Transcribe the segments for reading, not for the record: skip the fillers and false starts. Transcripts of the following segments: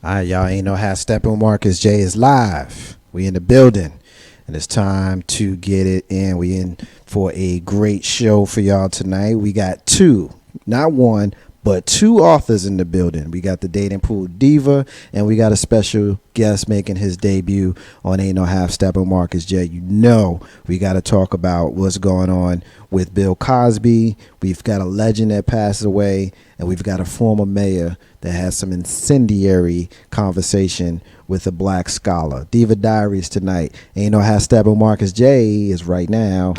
All right, y'all ain't know how Steppin Marcus J is live. We in the building, and it's time to get it in. We in for a great show for y'all tonight. We got two, not one, but two authors in the building. We got the dating pool diva, and we got a special guest making his debut on Ain't No Half Steppin Marcus J. You know we got to talk about what's going on with Bill Cosby. We've got a legend that passed away, and we've got a former mayor that has some incendiary conversation with a black scholar. Diva Diaries tonight. Ain't No Half Steppin Marcus J is right now.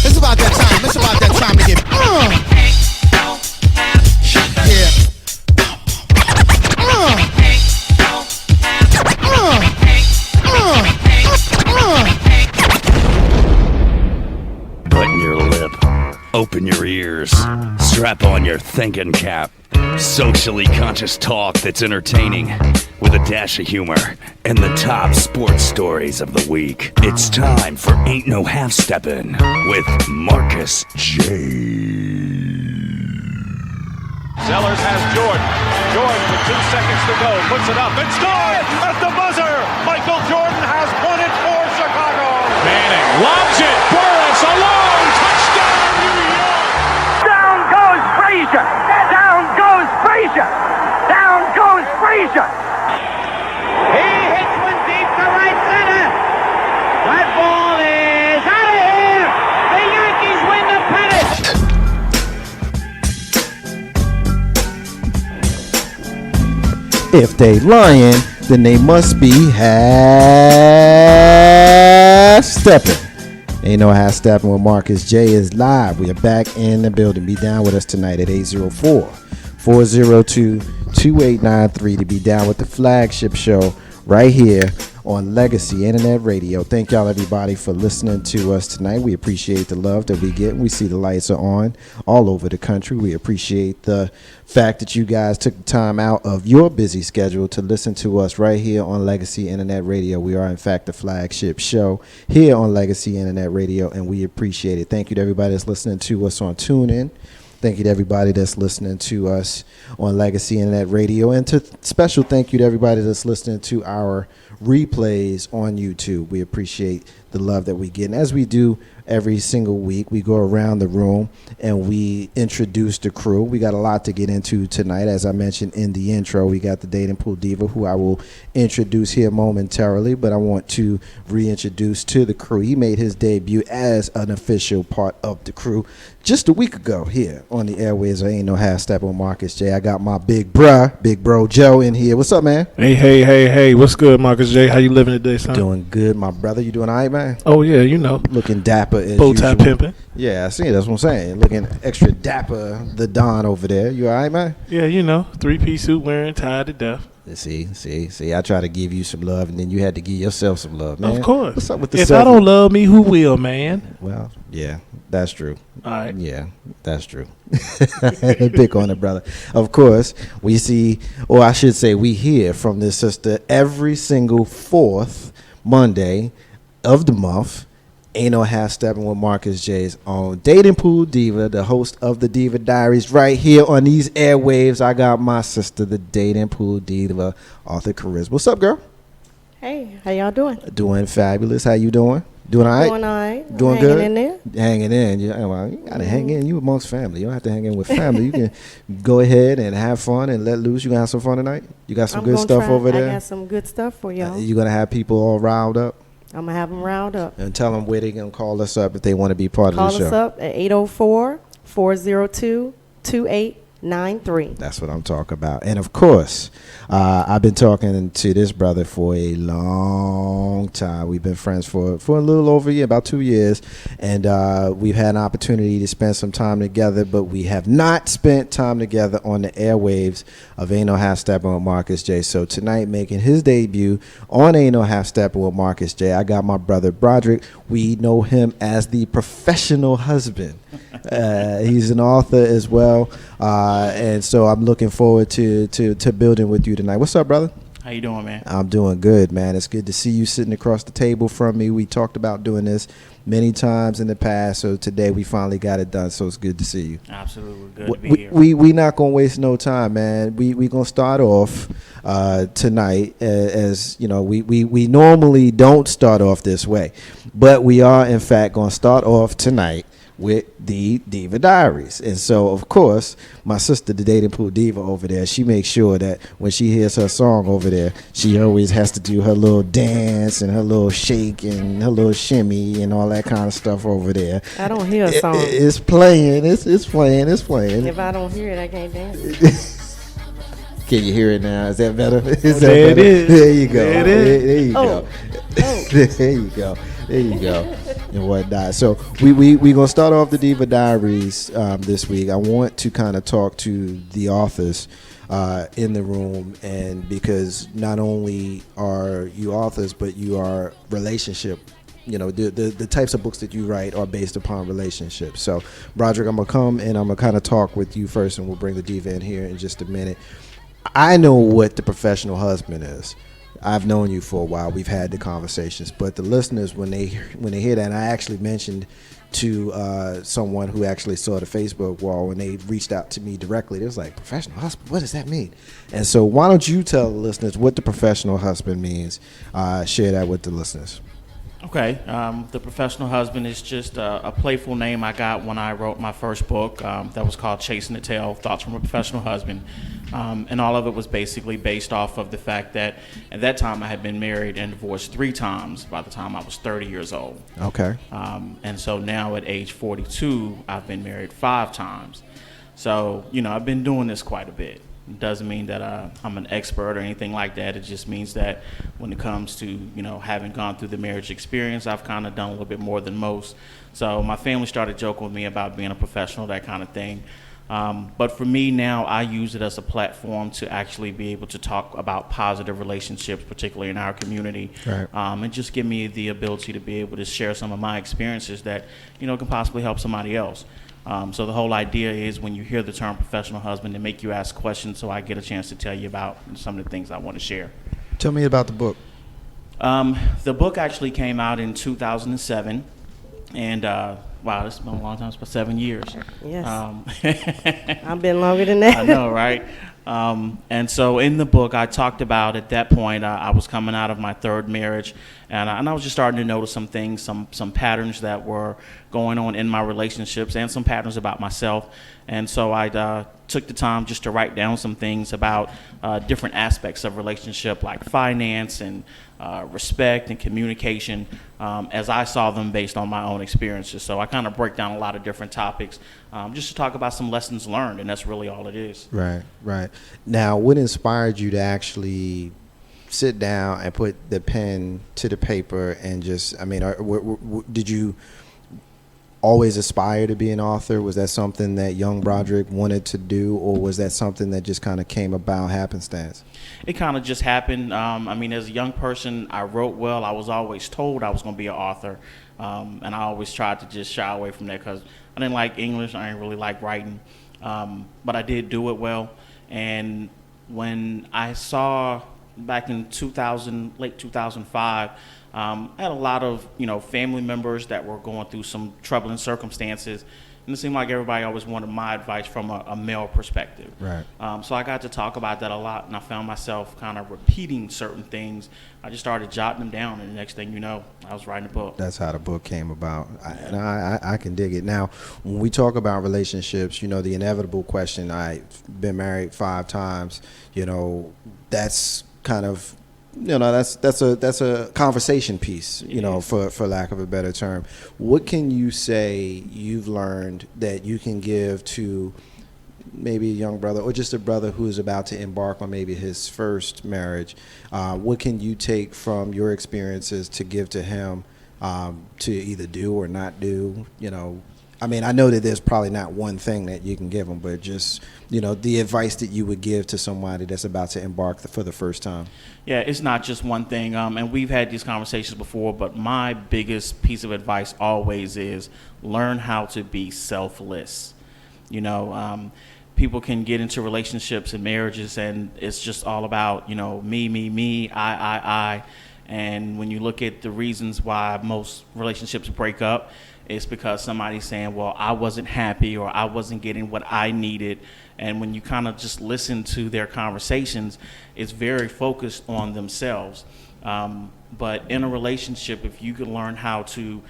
It's about that time. It's about that time to get. Button your lip, open your ears, strap on your thinking cap. Socially conscious talk that's entertaining with a dash of humor and the top sports stories of the week. It's time for Ain't No Half Steppin' with Marcus J. Sellers has Jordan. Jordan with 2 seconds to go. Puts it up and scores at the buzzer. Michael Jordan has won it for Chicago. Manning lobs it. Burris alone. Touchdown, New York. Down goes Frazier. Down goes Frazier. Down goes Frazier. He hits one deep to right center. That ball is out of here. The Yankees win the pennant. If they lying, then they must be half stepping. Ain't No Half Stepping with Marcus J is live. We are back in the building. Be down with us tonight at 804-402-2893 to be down with the flagship show right here on Legacy Internet Radio. Thank y'all everybody for listening to us tonight. We appreciate the love that we get. We see the lights are on all over the country. We appreciate the fact that you guys took the time out of your busy schedule to listen to us right here on Legacy Internet Radio. We are in fact the flagship show here on Legacy Internet Radio, and we appreciate it. Thank you to everybody that's listening to us on TuneIn. Thank you to everybody that's listening to us on Legacy Internet Radio, and to special thank you to everybody that's listening to our replays on YouTube. We appreciate the love that we get. And as we do every single week, we go around the room and we introduce the crew. We got a lot to get into tonight. As I mentioned in the intro, we got the dating pool diva, who I will introduce here momentarily, but I want to reintroduce to the crew. He made his debut as an official part of the crew just a week ago here on the airways. I Ain't No Half Step with Marcus J. I got my big bro Joe in here. What's up, man? Hey, what's good, Marcus J? How you living today, son? Doing good, my brother. You doing all right, man? Oh yeah, you know, looking dapper as bow tie usual. pimping. Yeah, I see. That's what I'm saying. Looking extra dapper, the Don over there. You all right, man? Yeah, you know, 3-piece suit wearing, tied to death. See. I try to give you some love, and then you had to give yourself some love, man. Of course. What's up with the if selfie? I don't love me, who will, man? Well, yeah, that's true. All right. Yeah, that's true. Pick on it, brother. Of course, we see, or I should say, we hear from this sister every single fourth Monday of the month. Ain't No Half Stepping with Marcus J's own dating pool diva, the host of the Diva Diaries, right here on these airwaves. I got my sister, the dating pool diva, Arthur Charisma. What's up, girl? Hey, how y'all doing? Doing fabulous. How you doing? Doing all right? Doing all right. Doing hanging good? in there. Hanging in. Yeah, well, you got to hang in. You amongst family. You don't have to hang in with family. You can go ahead and have fun and let loose. You going to have some fun tonight? You got some good stuff over there? I got some good stuff for y'all. You going to have people all riled up? I'm going to have them riled up. And tell them where they going to call us up if they want to be part of the show. Call us up at 804-402-2893. That's what I'm talking about. And, of course, I've been talking to this brother for a long time. We've been friends for a little over a year, about 2 years. And we've had an opportunity to spend some time together, but we have not spent time together on the airwaves of Ain't No Half Stepping with Marcus J. So tonight, making his debut on Ain't No Half Stepping with Marcus J, I got my brother Broderick. We know him as the professional husband. He's an author as well. And so I'm looking forward to building with you tonight. What's up, brother? How you doing, man? I'm doing good, man. It's good to see you sitting across the table from me. We talked about doing this many times in the past, so today we finally got it done. So it's good to see you. Absolutely, good to be here. We not gonna waste no time, man. We gonna start off tonight as you know. We normally don't start off this way, but we are in fact gonna start off tonight with the Diva Diaries. And so, of course, my sister, the Dating Pool Diva over there, she makes sure that when she hears her song over there, she always has to do her little dance and her little shake and her little shimmy and all that kind of stuff over there. I don't hear a song. It's playing. It's playing. It's playing. If I don't hear it, I can't dance. Can you hear it now? Is that better? Is there that it better? is. There you go. There it is. There you go. There you go. There you go. And whatnot. So we gonna start off the Diva Diaries this week. I want to kind of talk to the authors in the room, and because not only are you authors, but you are relationship. You know, the types of books that you write are based upon relationships. So, Broderick, I'm gonna come and I'm gonna kind of talk with you first, and we'll bring the diva in here in just a minute. I know what the professional husband is. I've known you for a while. We've had the conversations, but the listeners, when they hear that, and I actually mentioned to someone who actually saw the Facebook wall when they reached out to me directly, they was like, "Professional husband? What does that mean?" And so, why don't you tell the listeners what the professional husband means? Share that with the listeners. Okay, the professional husband is just a playful name I got when I wrote my first book that was called Chasing the Tail, Thoughts from a Professional Husband. And all of it was basically based off of the fact that at that time I had been married and divorced 3 times by the time I was 30 years old. Okay. And so now at age 42, I've been married 5 times. So, you know, I've been doing this quite a bit. It doesn't mean that I'm an expert or anything like that. It just means that when it comes to, you know, having gone through the marriage experience, I've kind of done a little bit more than most. So my family started joking with me about being a professional, that kind of thing. But for me now, I use it as a platform to actually be able to talk about positive relationships, particularly in our community, Right. And just give me the ability to be able to share some of my experiences that, you know, can possibly help somebody else. So the whole idea is when you hear the term professional husband, to make you ask questions so I get a chance to tell you about some of the things I want to share. Tell me about the book. The book actually came out in 2007, and wow, this has been a long time. It's about 7 years. Yes. I've been longer than that. I know, right? And so in the book, I talked about at that point, I was coming out of my 3rd marriage, and I was just starting to notice some things, some patterns that were going on in my relationships and some patterns about myself. And so I took the time just to write down some things about different aspects of relationship, like finance and respect and communication, as I saw them based on my own experiences. So I kind of break down a lot of different topics just to talk about some lessons learned, and that's really all it is. Right, right. Now, what inspired you to actually sit down and put the pen to the paper and just, I mean, did you always aspire to be an author? Was that something that young Broderick wanted to do, or was that something that just kind of came about happenstance? It kind of just happened. I mean, as a young person, I wrote well. I was always told I was going to be an author, and I always tried to just shy away from that because I didn't like English. I didn't really like writing, but I did do it well. And when I saw back in 2000, late 2005, I had a lot of, you know, family members that were going through some troubling circumstances, and it seemed like everybody always wanted my advice from a male perspective. Right. So I got to talk about that a lot, and I found myself kind of repeating certain things. I just started jotting them down, and the next thing you know, I was writing a book. That's how the book came about. I can dig it. Now, when we talk about relationships, you know, the inevitable question, I've been married 5 times, you know, that's kind of, you know, that's a conversation piece, you know, for lack of a better term. What can you say you've learned that you can give to maybe a young brother or just a brother who is about to embark on maybe his first marriage? What can you take from your experiences to give to him to either do or not do? You know, I mean, I know that there's probably not one thing that you can give them, but just, you know, the advice that you would give to somebody that's about to embark for the first time. Yeah, it's not just one thing, and we've had these conversations before, but my biggest piece of advice always is learn how to be selfless. You know, people can get into relationships and marriages, and it's just all about, me, I. And when you look at the reasons why most relationships break up, it's because somebody's saying, well, I wasn't happy, or I wasn't getting what I needed. And when you kind of just listen to their conversations, it's very focused on themselves. But in a relationship, if you can learn how to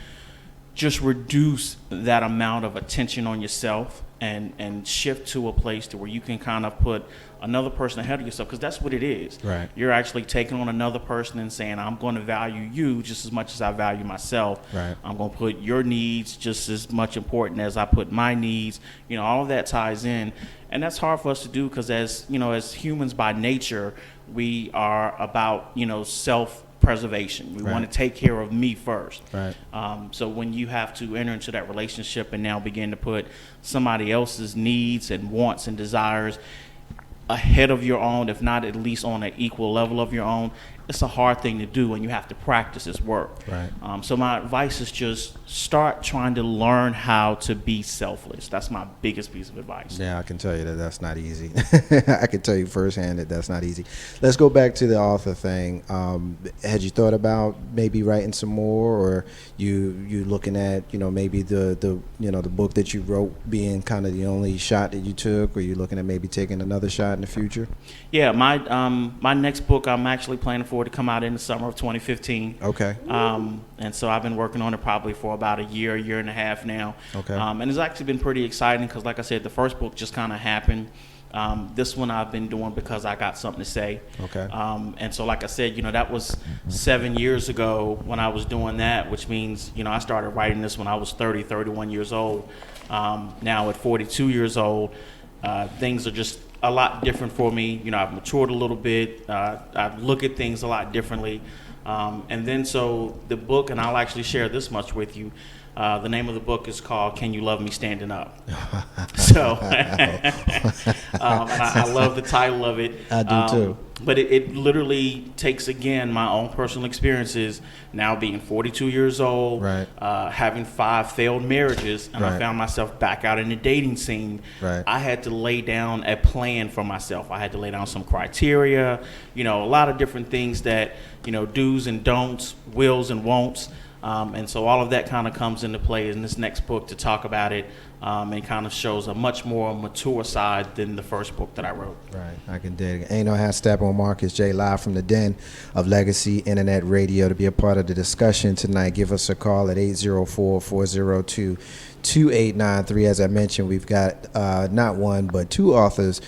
just reduce that amount of attention on yourself and shift to a place to where you can kind of put another person ahead of yourself, because that's what it is. Right. You're actually taking on another person and saying, I'm going to value you just as much as I value myself. Right. I'm going to put your needs just as much important as I put my needs. All of that ties in. And that's hard for us to do because as humans by nature, we are about, self-preservation. We want to take care of me first. Right. So when you have to enter into that relationship and now begin to put somebody else's needs and wants and desires ahead of your own, if not at least on an equal level of your own, it's a hard thing to do, and you have to practice this work. Right. So my advice is just start trying to learn how to be selfless. That's my biggest piece of advice. Yeah, I can tell you that's not easy. I can tell you firsthand that's not easy. Let's go back to the author thing. Had you thought about maybe writing some more, or you looking at maybe the book that you wrote being kind of the only shot that you took, or you looking at maybe taking another shot in the future? Yeah, my next book I'm actually planning for to come out in the summer of 2015. Okay. And so I've been working on it probably for about a year and a half now. Okay. And it's actually been pretty exciting because, like I said, the first book just kind of happened. This one I've been doing because I got something to say. Okay. And so, like I said, that was 7 years ago when I was doing that, which means, I started writing this when I was 31 years old. Now at 42 years old, things are just a lot different for me. I've matured a little bit. I look at things a lot differently. And then so the book, and I'll actually share this much with you, the name of the book is called Can You Love Me Standing Up? So and I love the title of it. I do too. But it literally takes, again, my own personal experiences, now being 42 years old, right. Having 5 failed marriages, and right. I found myself back out in the dating scene. Right. I had to lay down a plan for myself. I had to lay down some criteria, a lot of different things that, do's and don'ts, wills and won'ts. And so all of that kind of comes into play in this next book to talk about it, and kind of shows a much more mature side than the first book that I wrote. Right, I can dig it. Ain't no hat Steppin with Marcus J, live from the den of Legacy Internet Radio. To be a part of the discussion tonight, give us a call at 804-402-2893. As I mentioned, we've got not one but 2 authors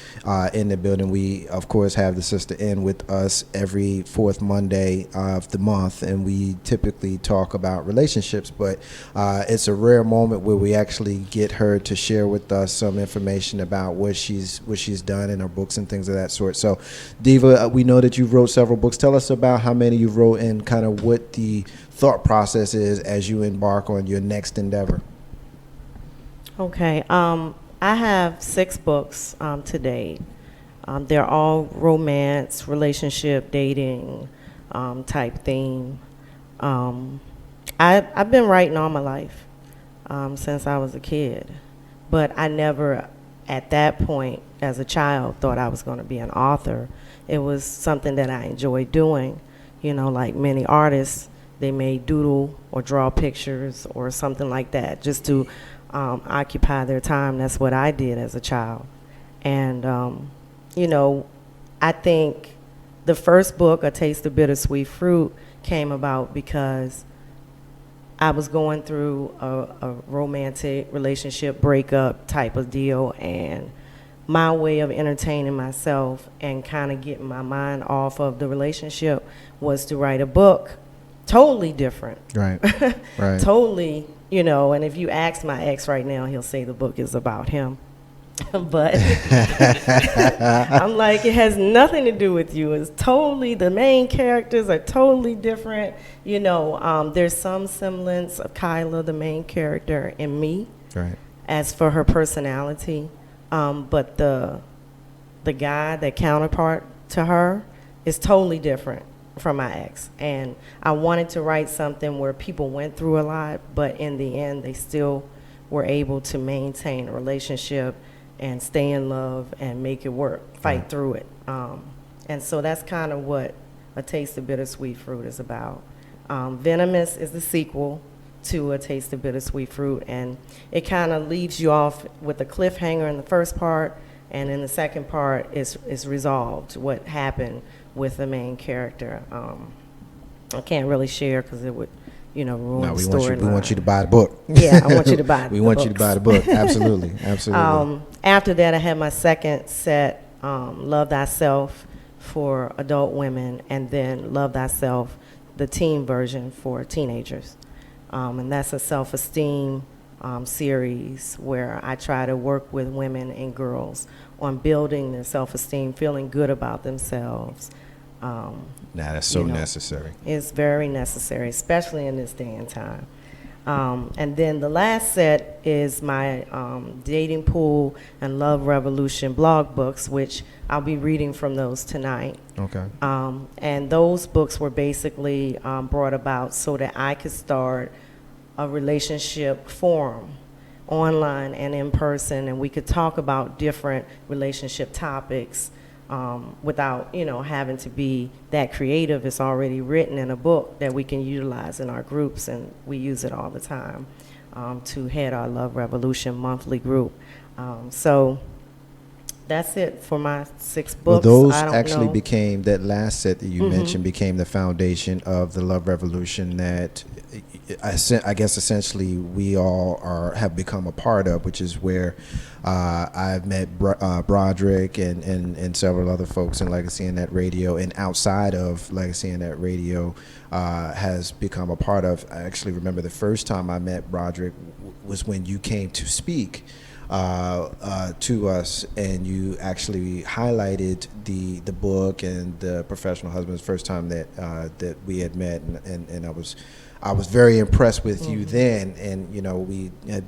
in the building. We, of course, have the sister in with us every 4th Monday of the month, and we typically talk about relationships, but it's a rare moment where we actually get her to share with us some information about what she's done in her books and things of that sort. So, Diva, we know that you wrote several books. Tell us about how many you wrote and kind of what the thought process is as you embark on your next endeavor. Okay. I have 6 books to date. They're all romance, relationship, dating type theme. I've been writing all my life since I was a kid, but I never, at that point, as a child, thought I was going to be an author. It was something that I enjoyed doing. Like many artists, they may doodle or draw pictures or something like that just to occupy their time. That's what I did as a child. And, I think the first book, A Taste of Bittersweet Fruit, came about because I was going through a romantic relationship breakup type of deal, and my way of entertaining myself and kind of getting my mind off of the relationship was to write a book totally different. Right. Right. Totally, and if you ask my ex right now, he'll say the book is about him. But I'm like, it has nothing to do with you. It's totally, the main characters are totally different. There's some semblance of Kyla, the main character, in me. Right. As for her personality, but the guy, the counterpart to her, is totally different from my ex. And I wanted to write something where people went through a lot, but in the end, they still were able to maintain a relationship and stay in love and make it work, fight through it. And so that's kind of what A Taste of Bittersweet Fruit is about. Venomous is the sequel to A Taste of Bittersweet Fruit, and it kind of leaves you off with a cliffhanger in the first part, and in the second part is resolved what happened with the main character. I can't really share because it would, ruin No, the we storyline. want you to buy the book. Yeah, I want you to buy We the want you to books. buy the book. Absolutely. Absolutely. After that, I had my second set, Love Thyself for adult women, and then Love Thyself, the teen version for teenagers. And that's a self-esteem series where I try to work with women and girls on building their self-esteem, feeling good about themselves. That's so necessary. It's very necessary, especially in this day and time. And then the last set is my Dating Pool and Love Revolution blog books, which I'll be reading from those tonight. Okay. And those books were basically brought about so that I could start a relationship forum, online and in person, and we could talk about different relationship topics without, having to be that creative. It's already written in a book that we can utilize in our groups, and we use it all the time to head our Love Revolution monthly group. So that's it for my 6 books. Well, those I don't actually know. became, that last set that you mentioned became the foundation of the Love Revolution that I guess essentially we all have become a part of, which is where I've met Broderick and several other folks in Legacy and Net Radio, and outside of Legacy and Net Radio has become a part of. I actually remember the first time I met Broderick was when you came to speak to us, and you actually highlighted the book and the Professional Husbands. First time that we had met, and I was very impressed with you then, and we had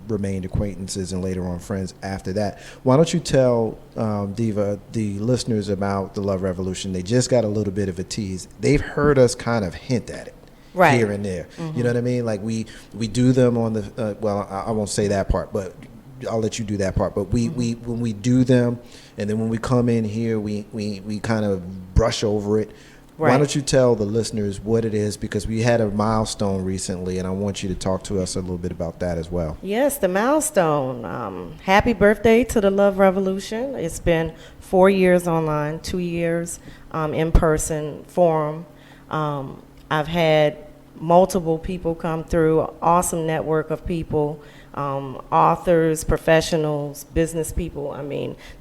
remained acquaintances and later on friends after that. Why don't you tell Diva, the listeners, about the Love Revolution? They just got a little bit of a tease. They've heard us kind of hint at it. Right. Here and there. You know what I mean? Like we do them on the well, I won't say that part, but I'll let you do that part. But we when we do them, and then when we come in here, we kind of brush over it. Right. Why don't you tell the listeners what it is, because we had a milestone recently, and I want you to talk to us a little bit about that as well. Yes, the milestone. Happy birthday to the Love Revolution. It's been 4 years online, 2 years in person forum. I've had multiple people come through, awesome network of people, authors, professionals, business people,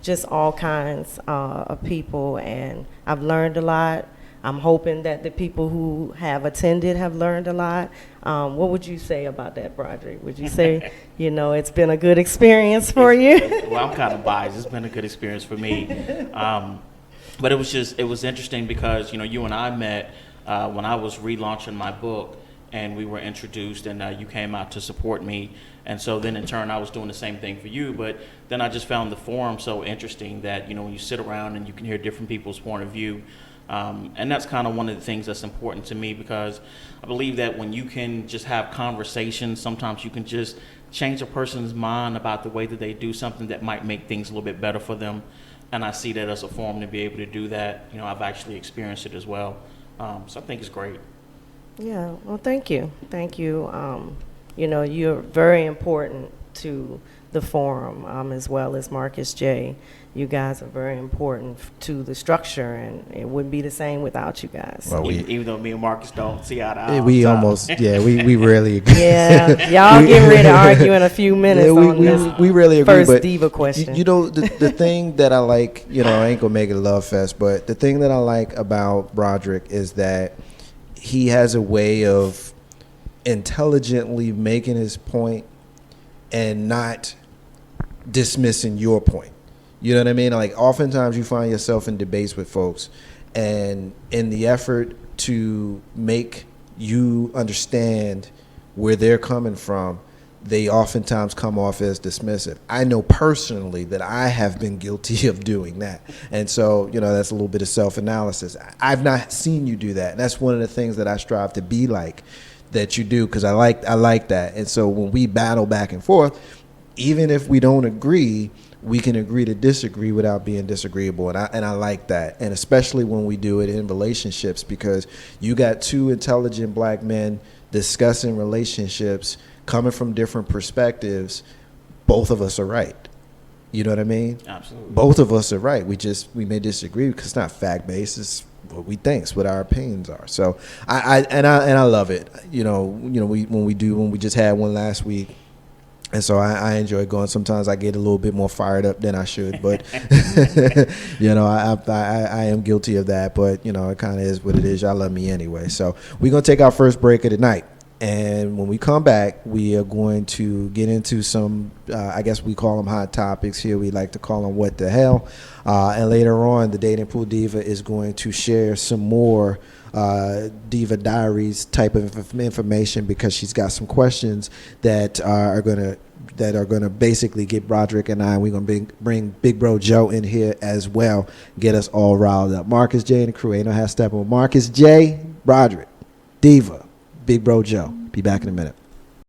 just all kinds of people, and I've learned a lot. I'm hoping that the people who have attended have learned a lot. What would you say about that, Broderick? Would you say, it's been a good experience for you? Well, I'm kind of biased. It's been a good experience for me. But it was interesting because, you and I met when I was relaunching my book, and we were introduced, and you came out to support me. And so then in turn, I was doing the same thing for you. But then I just found the forum so interesting that, when you sit around and you can hear different people's point of view. And that's kind of one of the things that's important to me, because I believe that when you can just have conversations, sometimes you can just change a person's mind about the way that they do something that might make things a little bit better for them. And I see that as a forum to be able to do that. I've actually experienced it as well. So I think it's great. Yeah, well, thank you. Thank you. You're very important to the forum, as well as Marcus J. You guys are very important to the structure, and it wouldn't be the same without you guys. Well, Even though me and Marcus don't see eye to eye. we almost, we rarely agree. Yeah, y'all getting ready to argue in a few minutes on this we really agree. first But diva question. the thing that I like, I ain't gonna make it a love fest, but the thing that I like about Broderick is that he has a way of intelligently making his point and not dismissing your point. You know what I mean? Like, oftentimes you find yourself in debates with folks, and in the effort to make you understand where they're coming from, they oftentimes come off as dismissive. I know personally that I have been guilty of doing that. And so, that's a little bit of self-analysis. I've not seen you do that. And that's one of the things that I strive to be like that you do, because I like that. And so when we battle back and forth, even if we don't agree, we can agree to disagree without being disagreeable. And I like that. And especially when we do it in relationships, because you got two intelligent black men discussing relationships coming from different perspectives. Both of us are right. You know what I mean? Absolutely. Both of us are right. We may disagree because it's not fact based. It's what we think, it's what our opinions are. So I love it. When we just had one last week. And so I enjoy going. Sometimes I get a little bit more fired up than I should, but I am guilty of that. But it kind of is what it is. Y'all love me anyway. So we're gonna take our first break of the night, and when we come back, we are going to get into some. I guess we call them hot topics here. We like to call them what the hell. And later on, the Dating Pool Diva is going to share some more Diva Diaries type of information, because she's got some questions that are gonna basically get Broderick and I. We're gonna bring Big Bro Joe in here as well, get us all riled up. Marcus J and the crew, ain't no half stepping with Marcus J, Broderick, Diva, Big Bro Joe. Be back in a minute.